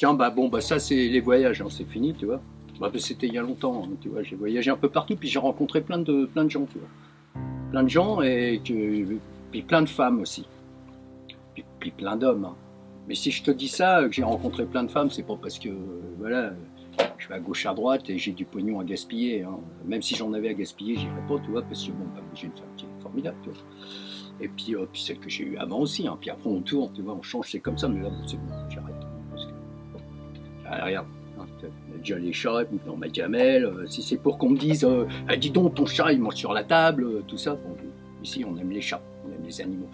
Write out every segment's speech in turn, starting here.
Tiens, bah bon, bah ça c'est les voyages, hein, c'est fini, tu vois. Bah, c'était il y a longtemps, hein, tu vois. J'ai voyagé un peu partout, puis j'ai rencontré plein de gens, tu vois. Plein de gens puis plein de femmes aussi, puis plein d'hommes, hein. Mais si je te dis ça, que j'ai rencontré plein de femmes, c'est pas parce que, voilà, je vais à gauche à droite et j'ai du pognon à gaspiller, hein. Même si j'en avais à gaspiller, j'irais pas, tu vois, parce que bon, bah, j'ai une femme qui est formidable, tu vois. Et puis celle que j'ai eue avant aussi, hein. Puis après on tourne, tu vois, on change, c'est comme ça, mais là, c'est bon, j'arrête. Parce que, regarde, hein, déjà les chats, dans ma gamelle, si c'est pour qu'on me dise, ah, dis donc, ton chat, il mange sur la table, tout ça, bon, ici, on aime les chats, on aime les animaux.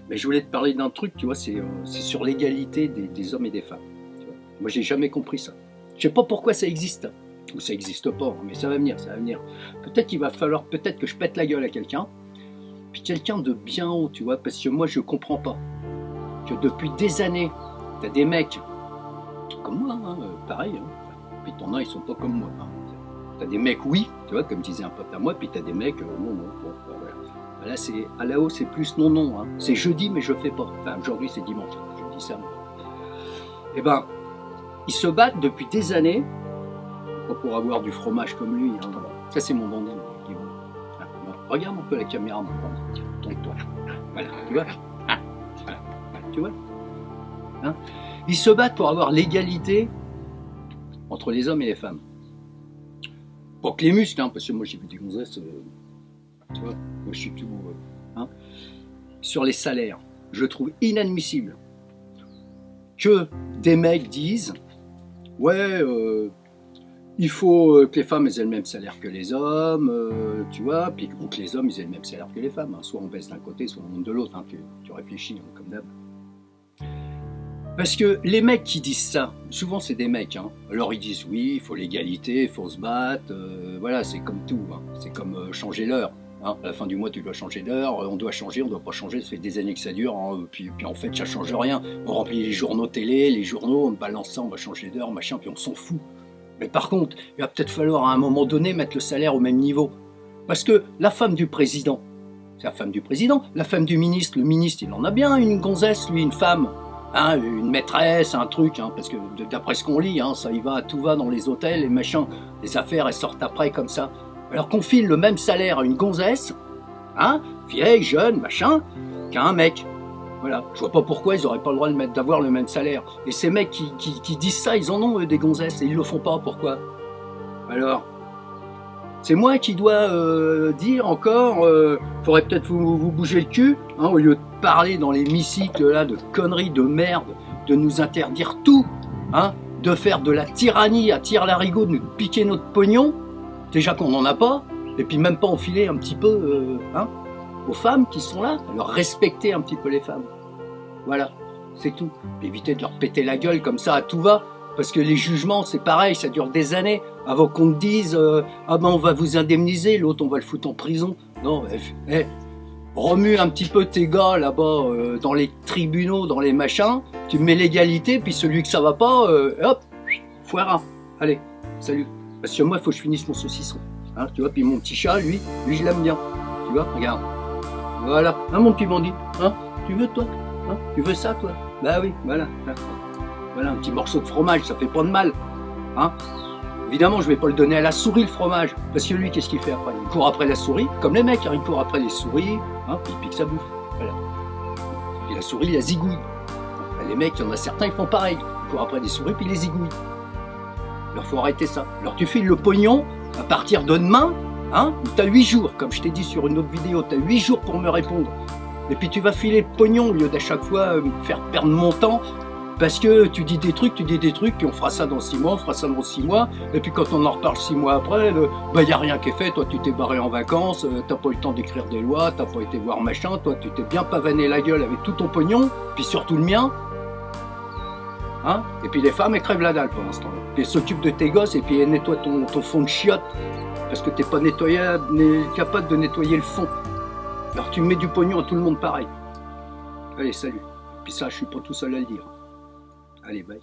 Mais je voulais te parler d'un truc, tu vois, c'est sur l'égalité des hommes et des femmes. Tu vois. Moi, j'ai jamais compris ça. Je sais pas pourquoi ça existe, ou ça existe pas, hein, mais ça va venir, ça va venir. Peut-être qu'il va falloir peut-être que je pète la gueule à quelqu'un, puis quelqu'un de bien haut, tu vois, parce que moi, je comprends pas que depuis des années, t'as des mecs comme moi, hein, pareil, hein. Puis t'en as, ils sont pas comme moi, hein. T'as des mecs, oui, tu vois, comme disait un pote à moi, puis t'as des mecs, non, non, bon, bah, voilà. Là, c'est à la haut, c'est plus non, non, hein. C'est jeudi, mais je fais pas. Enfin, aujourd'hui, c'est dimanche, je dis ça. Eh ben, ils se battent depuis des années, pas pour avoir du fromage comme lui, hein. Ça, c'est mon bandit. Regarde un peu la caméra, mon bandit. Tourne-toi. Voilà, tu vois, voilà, tu vois, hein. Ils se battent pour avoir l'égalité entre les hommes et les femmes. Pas que les muscles, hein, parce que moi j'ai vu des gonzesses, tu vois, moi je suis tout. Hein. Sur les salaires, je trouve inadmissible que des mecs disent ouais, il faut que les femmes aient le même salaire que les hommes, tu vois, puis ou que les hommes aient le même salaire que les femmes, hein. Soit on baisse d'un côté, soit on monte de l'autre, hein, tu réfléchis, hein, comme d'hab. Parce que les mecs qui disent ça, souvent c'est des mecs, hein. Alors ils disent oui, il faut l'égalité, il faut se battre, voilà, c'est comme tout, hein. C'est comme changer l'heure. Hein. À la fin du mois, tu dois changer d'heure, on doit changer, on ne doit pas changer, ça fait des années que ça dure, hein. Puis en fait, ça ne change rien. On remplit les journaux télé, les journaux, on balance ça, on va changer d'heure, machin, puis on s'en fout. Mais par contre, il va peut-être falloir à un moment donné mettre le salaire au même niveau. Parce que la femme du président, c'est la femme du président, la femme du ministre, le ministre, il en a bien une gonzesse, lui, une femme. Hein, une maîtresse, un truc, hein, parce que d'après ce qu'on lit, hein, ça y va, tout va dans les hôtels, les machins, les affaires, elles sortent après comme ça. Alors qu'on file le même salaire à une gonzesse, hein, vieille, jeune, machin, qu'à un mec. Voilà. Je vois pas pourquoi ils auraient pas le droit d'avoir le même salaire. Et ces mecs qui disent ça, ils en ont des gonzesses et ils le font pas, pourquoi? Alors, c'est moi qui dois dire encore, faudrait peut-être vous bouger le cul, hein, au lieu de parler dans l'hémicycle là de conneries de merde, de nous interdire tout, hein, de faire de la tyrannie à tire-larigot, de nous piquer notre pognon, déjà qu'on n'en a pas, et puis même pas enfiler un petit peu hein, aux femmes qui sont là, leur respecter un petit peu les femmes. Voilà, c'est tout. Éviter de leur péter la gueule comme ça à tout va. Parce que les jugements, c'est pareil, ça dure des années avant qu'on te dise ah ben on va vous indemniser, l'autre on va le foutre en prison. Non, remue un petit peu tes gars là-bas dans les tribunaux, dans les machins, tu mets l'égalité, puis celui que ça va pas, hop, foira. Allez, salut. Parce que moi, il faut que je finisse mon saucisson. Hein, tu vois, puis mon petit chat, lui je l'aime bien. Tu vois, regarde. Voilà, hein, mon petit bandit. Hein, tu veux toi, hein, tu veux ça toi? Bah oui, voilà. Voilà, un petit morceau de fromage, ça fait pas de mal. Hein, évidemment, je vais pas le donner à la souris, le fromage. Parce que lui, qu'est-ce qu'il fait après? Il court après la souris, comme les mecs, hein, il court après les souris, hein, puis il pique sa bouffe. Voilà. Et la souris, la zigouille. Les mecs, il y en a certains, ils font pareil. Ils courent après les souris, puis ils les zigouillent. Alors, faut arrêter ça. Alors, tu files le pognon à partir de demain, hein, tu as 8 jours, comme je t'ai dit sur une autre vidéo, tu as 8 jours pour me répondre. Et puis, tu vas filer le pognon au lieu d'à chaque fois me faire perdre mon temps. Parce que tu dis des trucs, puis on fera ça dans 6 mois, on fera ça dans 6 mois, et puis quand on en reparle 6 mois après, il n'y a rien qui est fait, toi tu t'es barré en vacances, t'as pas eu le temps d'écrire des lois, t'as pas été voir machin, toi tu t'es bien pavané la gueule avec tout ton pognon, puis surtout le mien, hein, et puis les femmes elles crèvent la dalle pour l'instant, puis elles s'occupent de tes gosses, et puis elles nettoient ton fond de chiotte, parce que t'es pas capable de nettoyer le fond, alors tu mets du pognon à tout le monde pareil. Allez, salut, puis ça je suis pas tout seul à le dire. Allez, bye.